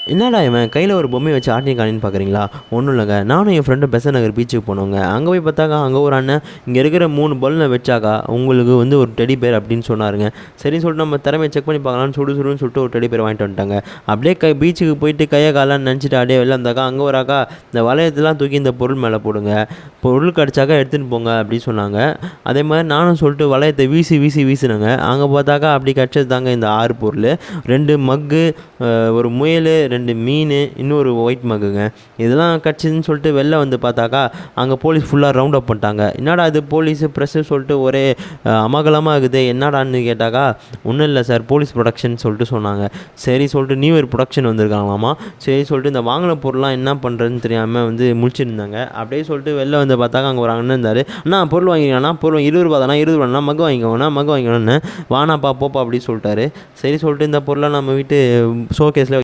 என்னடா இவன் கையில் ஒரு பொம்மையை வச்சு ஆட்டியும் காணின்னு பார்க்குறீங்களா? ஒன்றும் இல்லைங்க, நானும் என் ஃப்ரெண்டு பெசன் நகர் பீச்சுக்கு போனோங்க. அங்கே போய் பார்த்தாக்கா அங்கே ஒரு அண்ணன் இங்கே இருக்கிற 3 பலூனை வச்சாக்கா உங்களுக்கு வந்து ஒரு டெடி பேர் அப்படின்னு சொன்னாருங்க. சரின்னு சொல்லிட்டு நம்ம திறமையை செக் பண்ணி பார்க்கலான்னு சுடுன்னு சொல்லிட்டு ஒரு டெடி பேர் வாங்கிட்டு வந்துட்டாங்க. அப்படியே பீச்சுக்கு போயிட்டு கையை காலான்னு நினச்சிட்டு அப்படியே வெளில இருந்தாக்கா அங்கே ஒரு அக்கா இந்த வளையத்தெல்லாம் தூக்கி இந்த பொருள் மேலே போடுங்க, பொருள் கிடச்சாக்கா எடுத்துகிட்டு போங்க அப்படின்னு சொன்னாங்க. அதே மாதிரி நானும் சொல்லிட்டு வளையத்தை வீசினேங்க. அங்கே பார்த்தாக்கா அப்படி கிடச்சது தாங்க இந்த 6 பொருள். 2 மக்கு, ஒரு முயல், 2 மீன், இன்னொரு ஒயிட் மக்குங்க. இதெல்லாம் கிடச்சிதுன்னு சொல்லிட்டு வெளில வந்து பார்த்தாக்கா அங்கே போலீஸ் ஃபுல்லாக ரவுண்ட் அப் பண்ணிட்டாங்க. என்னடா இது போலீஸு ப்ரெஸ்ஸு சொல்லிட்டு ஒரே அமகலமாக இருக்குது, என்னடான்னு கேட்டாக்கா ஒன்றும் இல்லை சார், போலீஸ் ப்ரொடக்ஷன் சொல்லிட்டு சொன்னாங்க. சரி சொல்லிட்டு நியூ இயர் ப்ரொடக்ஷன் வந்திருக்காங்களாமா. சரி சொல்லிட்டு இந்த வாங்கின பொருள்லாம் என்ன பண்ணுறதுன்னு தெரியாமல் வந்து முழிச்சிருந்தாங்க. அப்படியே சொல்லிட்டு வெளில வந்து பார்த்தாக்கா அங்கே ஒரு அண்ணன் இருந்தார். அண்ணா பொருள் வாங்கிக்கலாம்ண்ணா, பொருள் 20 ரூபா தானே, 20 ரூபாண்ணா, மக்கு வாங்கிக்கோங்கண்ணா, வானாப்பா போப்பா அப்படின்னு சொல்லிட்டாரு. சரி சொல்லிட்டு இந்த பொருளை நம்ம வீட்டு ஷோகேஸில்